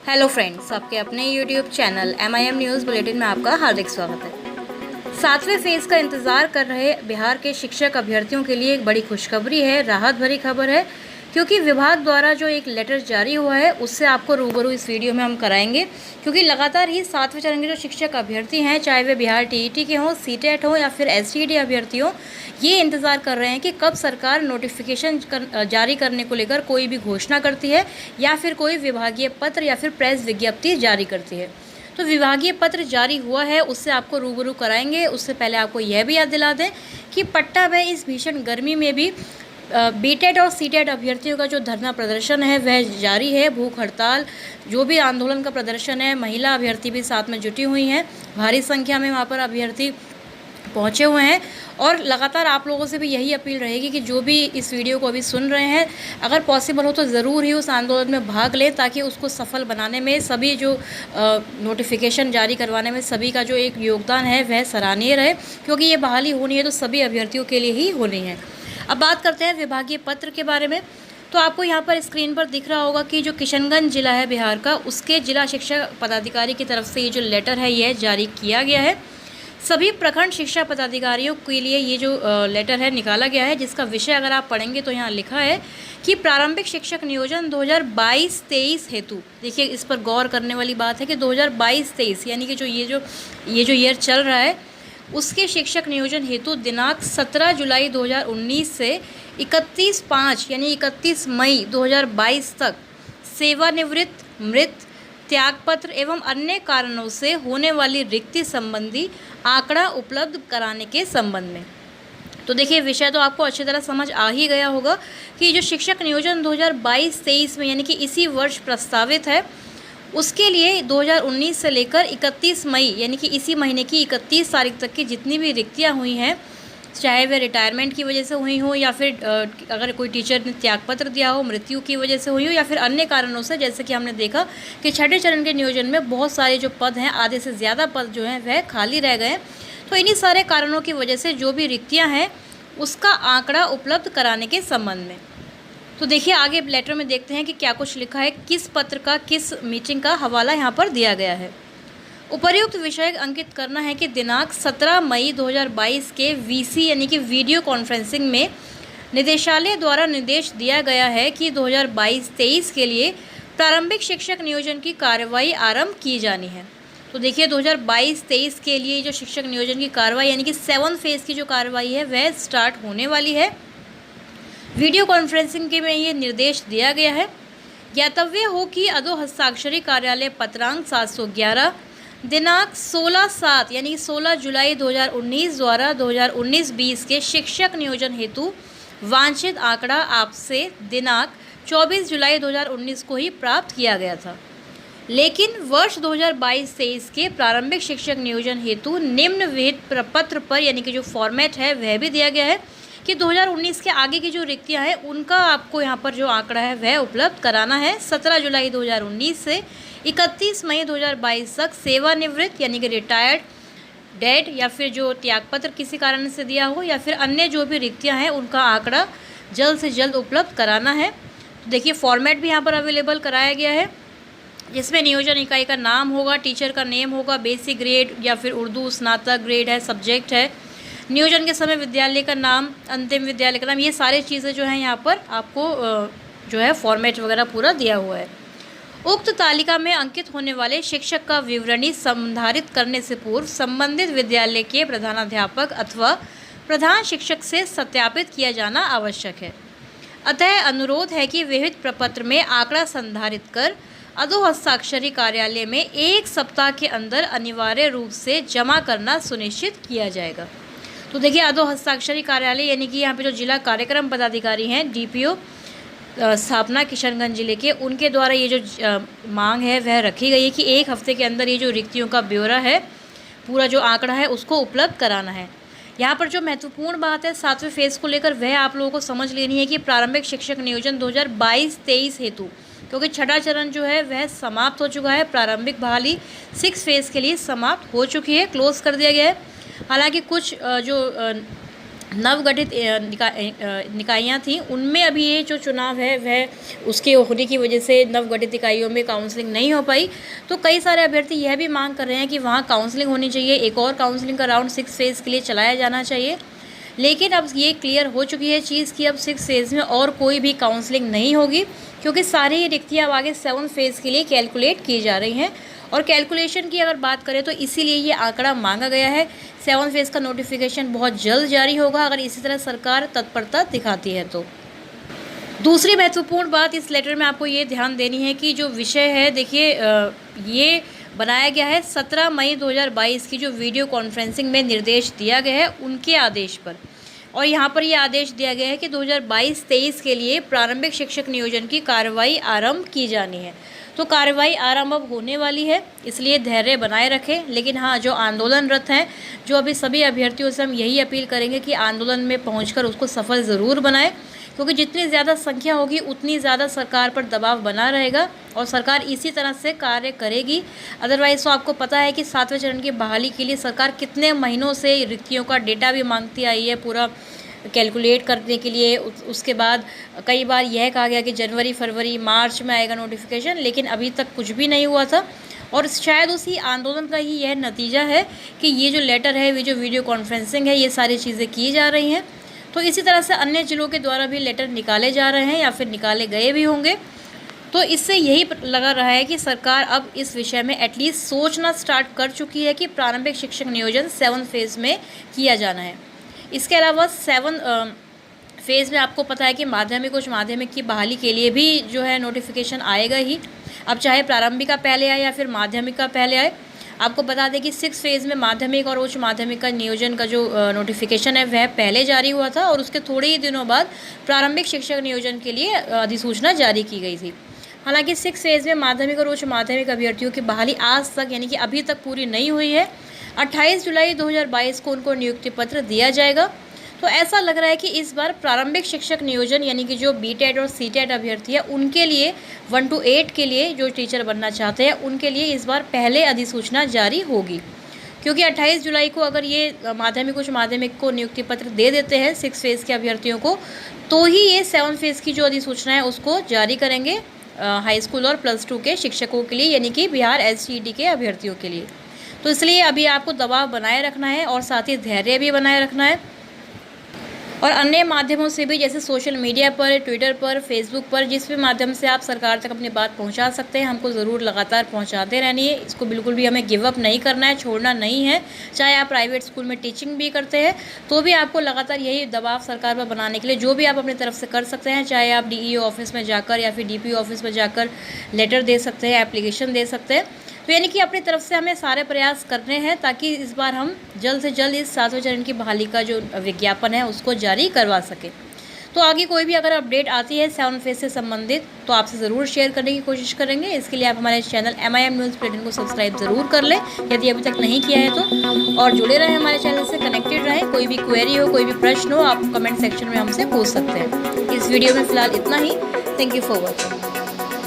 Hello friends, आपके अपने YouTube channel MIM news bulletin में आपका हार्दिक स्वागत है। 7वें फेज़ का इंतज़ार कर रहे बिहार के शिक्षक अभ्यर्थियों के लिए एक बड़ी खुशखबरी है, राहत भरी खबर है, क्योंकि विभाग द्वारा जो एक लेटर जारी हुआ है उससे आपको रूबरू इस वीडियो में हम कराएंगे। क्योंकि लगातार ही 7वें चरण के जो शिक्षक अभ्यर्थी हैं, चाहे वे बिहार TET के हों, CTET हो या फिर STET अभ्यर्थी हों, ये इंतज़ार कर रहे हैं कि कब सरकार नोटिफिकेशन जारी करने को लेकर कोई भी घोषणा करती है या फिर कोई विभागीय पत्र या फिर प्रेस विज्ञप्ति जारी करती है। तो विभागीय पत्र जारी हुआ है, उससे आपको रूबरू कराएंगे। उससे पहले आपको यह भी याद दिला दें कि पट्टा में इस भीषण गर्मी में भी BTET और CTET अभ्यर्थियों का जो धरना प्रदर्शन है वह जारी है। भूख हड़ताल जो भी आंदोलन का प्रदर्शन है, महिला अभ्यर्थी भी साथ में जुटी हुई हैं, भारी संख्या में वहाँ पर अभ्यर्थी पहुँचे हुए हैं। और लगातार आप लोगों से भी यही अपील रहेगी कि जो भी इस वीडियो को अभी सुन रहे हैं, अगर पॉसिबल हो तो ज़रूर ही उस आंदोलन में भाग लें, ताकि उसको सफल बनाने में सभी जो नोटिफिकेशन जारी करवाने में सभी का जो एक योगदान है वह सराहनीय रहे। क्योंकि ये बहाली होनी है तो सभी अभ्यर्थियों के लिए ही होनी है। अब बात करते हैं विभागीय पत्र के बारे में। तो आपको यहाँ पर स्क्रीन पर दिख रहा होगा कि जो किशनगंज जिला है बिहार का, उसके जिला शिक्षा पदाधिकारी की तरफ से ये जो लेटर है यह जारी किया गया है। सभी प्रखंड शिक्षा पदाधिकारियों के लिए ये जो लेटर है निकाला गया है, जिसका विषय अगर आप पढ़ेंगे तो यहाँ लिखा है कि प्रारंभिक शिक्षक नियोजन 2022-23 हेतु, देखिए इस पर गौर करने वाली बात है कि 2022-23 यानी कि जो ये जो ईयर चल रहा है उसके शिक्षक नियोजन हेतु दिनांक 17 जुलाई 2019 से 31/5 यानी 31 मई 2022 तक सेवानिवृत्त, मृत, त्यागपत्र एवं अन्य कारणों से होने वाली रिक्ति संबंधी आंकड़ा उपलब्ध कराने के संबंध में। तो देखिए विषय तो आपको अच्छी तरह समझ आ ही गया होगा कि जो शिक्षक नियोजन 2022-23 में यानी कि इसी वर्ष प्रस्तावित है, उसके लिए 2019 से लेकर 31 मई यानी कि इसी महीने की 31 तारीख तक की जितनी भी रिक्तियाँ हुई हैं, चाहे वे रिटायरमेंट की वजह से हुई हो या फिर अगर कोई टीचर ने त्यागपत्र दिया हो, मृत्यु की वजह से हुई हो या फिर अन्य कारणों से, जैसे कि हमने देखा कि छठे चरण के नियोजन में बहुत सारे जो पद हैं, आधे से ज़्यादा पद जो हैं वह खाली रह गए। तो इन्हीं सारे कारणों की वजह से जो भी रिक्तियाँ हैं उसका आंकड़ा उपलब्ध कराने के संबंध में। तो देखिए आगे लेटर में देखते हैं कि क्या कुछ लिखा है, किस पत्र का किस मीटिंग का हवाला यहाँ पर दिया गया है। उपर्युक्त विषय अंकित करना है कि दिनांक 17 मई 2022 के VC यानी कि वीडियो कॉन्फ्रेंसिंग में निदेशालय द्वारा निर्देश दिया गया है कि 2022-23 के लिए प्रारंभिक शिक्षक नियोजन की कार्रवाई आरंभ की जानी है। तो देखिए 2022-23 के लिए जो शिक्षक नियोजन की कार्रवाई यानी कि 7 फेज़ की जो कार्रवाई है वह स्टार्ट होने वाली है। वीडियो कॉन्फ्रेंसिंग के में ये निर्देश दिया गया है। ज्ञातव्य हो कि अधो हस्ताक्षरी कार्यालय पत्रांक 711 दिनांक 16/7 यानी 16 जुलाई 2019 द्वारा 2019-20 के शिक्षक नियोजन हेतु वांछित आंकड़ा आपसे दिनांक 24 जुलाई 2019 को ही प्राप्त किया गया था। लेकिन वर्ष 2022-23 के प्रारंभिक शिक्षक नियोजन हेतु निम्न विहित प्रपत्र पर यानी कि जो फॉर्मेट है वह भी दिया गया है कि 2019 के आगे की जो रिक्तियां हैं उनका आपको यहाँ पर जो आंकड़ा है वह उपलब्ध कराना है। 17 जुलाई 2019 से 31 मई 2022 तक सेवानिवृत्त यानी कि रिटायर्ड, डेड या फिर जो त्यागपत्र किसी कारण से दिया हो या फिर अन्य जो भी रिक्तियां हैं उनका आंकड़ा जल्द से जल्द उपलब्ध कराना है। तो देखिए फॉर्मेट भी यहाँ पर अवेलेबल कराया गया है, जिसमें नियोजन इकाई का नाम होगा, टीचर का नेम होगा, बेसिक ग्रेड या फिर उर्दू स्नातक ग्रेड है, सब्जेक्ट है, नियोजन के समय विद्यालय का नाम, अंतिम विद्यालय का नाम, ये सारी चीज़ें जो हैं यहाँ पर आपको जो है फॉर्मेट वगैरह पूरा दिया हुआ है। उक्त तालिका में अंकित होने वाले शिक्षक का विवरणी संधारित करने से पूर्व संबंधित विद्यालय के प्रधानाध्यापक अथवा प्रधान शिक्षक से सत्यापित किया जाना आवश्यक है। अतः अनुरोध है कि विहित प्रपत्र में आंकड़ा संधारित कर अधो हस्ताक्षरी कार्यालय में 1 सप्ताह के अंदर अनिवार्य रूप से जमा करना सुनिश्चित किया जाएगा। तो देखिए अधो हस्ताक्षरी कार्यालय यानी कि यहाँ पे जो जिला कार्यक्रम पदाधिकारी हैं, DPO स्थापना किशनगंज जिले के, उनके द्वारा ये जो मांग है वह रखी गई है कि 1 हफ्ते के अंदर ये जो रिक्तियों का ब्यौरा है, पूरा जो आंकड़ा है उसको उपलब्ध कराना है। यहाँ पर जो महत्वपूर्ण बात है 7वें फेज़ को लेकर वह आप लोगों को समझ लेनी है कि प्रारंभिक शिक्षक नियोजन 2022-23 हेतु, क्योंकि छठा चरण जो है वह समाप्त हो चुका है, प्रारंभिक बहाली 6 फेज़ के लिए समाप्त हो चुकी है, क्लोज कर दिया गया है। हालांकि कुछ जो नवगठित निकाइयाँ थी, उनमें अभी ये जो चुनाव है वह उसके होने की वजह से नवगठित इकाइयों में काउंसलिंग नहीं हो पाई। तो कई सारे अभ्यर्थी यह भी मांग कर रहे हैं कि वहाँ काउंसलिंग होनी चाहिए, एक और काउंसलिंग का राउंड 6 फेज़ के लिए चलाया जाना चाहिए। लेकिन अब ये क्लियर हो चुकी है चीज़ कि अब 6 फेज़ में और कोई भी काउंसलिंग नहीं होगी, क्योंकि सारी ही रिक्तियाँ अब आगे 7 फेज़ के लिए कैलकुलेट की जा रही हैं। और कैलकुलेशन की अगर बात करें तो इसीलिए ये आंकड़ा मांगा गया है। 7 फेज़ का नोटिफिकेशन बहुत जल्द जारी होगा अगर इसी तरह सरकार तत्परता दिखाती है तो। दूसरी महत्वपूर्ण बात इस लेटर में आपको ये ध्यान देनी है कि जो विषय है, देखिए ये बनाया गया है 17 मई 2022 की जो वीडियो कॉन्फ्रेंसिंग में निर्देश दिया गया है उनके आदेश पर। और यहाँ पर ये आदेश दिया गया है कि 2022-23 के लिए प्रारंभिक शिक्षक नियोजन की कार्रवाई आरंभ की जानी है। तो कार्रवाई आरंभ अब होने वाली है, इसलिए धैर्य बनाए रखें। लेकिन हाँ, जो आंदोलनरत हैं, जो अभी सभी अभ्यर्थियों से हम यही अपील करेंगे कि आंदोलन में पहुंचकर उसको सफल ज़रूर बनाएं, क्योंकि जितनी ज़्यादा संख्या होगी उतनी ज़्यादा सरकार पर दबाव बना रहेगा और सरकार इसी तरह से कार्य करेगी। अदरवाइज़ तो आपको पता है कि 7वें चरण की बहाली के लिए सरकार कितने महीनों से रिक्तियों का डेटा भी मांगती आई है पूरा कैलकुलेट करने के लिए। उसके बाद कई बार यह कहा गया कि जनवरी, फरवरी, मार्च में आएगा नोटिफिकेशन, लेकिन अभी तक कुछ भी नहीं हुआ था। और शायद उसी आंदोलन का ही यह नतीजा है कि ये जो लेटर है, ये जो वीडियो कॉन्फ्रेंसिंग है, ये सारी चीज़ें की जा रही हैं। तो इसी तरह से अन्य ज़िलों के द्वारा भी लेटर निकाले जा रहे हैं या फिर निकाले गए भी होंगे। तो इससे यही लगा रहा है कि सरकार अब इस विषय में एटलीस्ट सोचना स्टार्ट कर चुकी है कि प्रारंभिक शिक्षक नियोजन 7 फेज़ में किया जाना है। इसके अलावा 7 फेज़ में आपको पता है कि माध्यमिक उच्च माध्यमिक की बहाली के लिए भी जो है नोटिफिकेशन आएगा ही। अब चाहे प्रारंभिक का पहले आए या फिर माध्यमिक का पहले आए, आपको बता दें कि 6 फेज़ में माध्यमिक और उच्च माध्यमिक का नियोजन का जो नोटिफिकेशन है वह पहले जारी हुआ था और उसके थोड़े ही दिनों बाद प्रारंभिक शिक्षक नियोजन के लिए अधिसूचना जारी की गई थी। हालांकि 6 फेज़ में माध्यमिक और उच्च माध्यमिक अभ्यर्थियों की बहाली आज तक यानी कि अभी तक पूरी नहीं हुई है। 28 जुलाई 2022 को उनको नियुक्ति पत्र दिया जाएगा। तो ऐसा लग रहा है कि इस बार प्रारंभिक शिक्षक नियोजन यानी कि जो बीटेट और सीटेट अभ्यर्थी है उनके लिए 1 to 8 के लिए जो टीचर बनना चाहते हैं उनके लिए इस बार पहले अधिसूचना जारी होगी, क्योंकि 28 जुलाई को अगर ये माध्यमिक उच्च माध्यमिक को नियुक्ति पत्र दे देते हैं 6 फेज़ के अभ्यर्थियों को, तो ही ये 7 फेज़ की जो अधिसूचना है उसको जारी करेंगे हाई स्कूल और +2 के शिक्षकों के लिए, यानी कि बिहार SCET के अभ्यर्थियों के लिए। तो इसलिए अभी आपको दबाव बनाए रखना है और साथ ही धैर्य भी बनाए रखना है। और अन्य माध्यमों से भी, जैसे सोशल मीडिया पर, ट्विटर पर, फेसबुक पर, जिस भी माध्यम से आप सरकार तक अपनी बात पहुंचा सकते हैं, हमको ज़रूर लगातार पहुंचाते रहनी है। इसको बिल्कुल भी हमें गिव अप नहीं करना है, छोड़ना नहीं है। चाहे आप प्राइवेट स्कूल में टीचिंग भी करते हैं तो भी आपको लगातार यही दबाव सरकार पर बनाने के लिए जो भी आप अपनी तरफ से कर सकते हैं, चाहे आप DEO ऑफिस में जाकर या फिर DPO ऑफिस में जाकर लेटर दे सकते हैं, एप्लीकेशन दे सकते हैं। तो यानी कि अपनी तरफ से हमें सारे प्रयास करने हैं ताकि इस बार हम जल्द से जल्द इस 7वें चरण की बहाली का जो विज्ञापन है उसको जारी करवा सकें। तो आगे कोई भी अगर अपडेट आती है 7 फेज़ से संबंधित तो आपसे ज़रूर शेयर करने की कोशिश करेंगे। इसके लिए आप हमारे चैनल MIM न्यूज़ बुलेटिन को सब्सक्राइब ज़रूर कर लें यदि अभी तक नहीं किया है तो, और जुड़े रहें हमारे चैनल से, कनेक्टेड रहें। कोई भी क्वेरी हो, कोई भी प्रश्न हो, आप कमेंट सेक्शन में हमसे पूछ सकते हैं। इस वीडियो में फ़िलहाल इतना ही। Thank you for watching.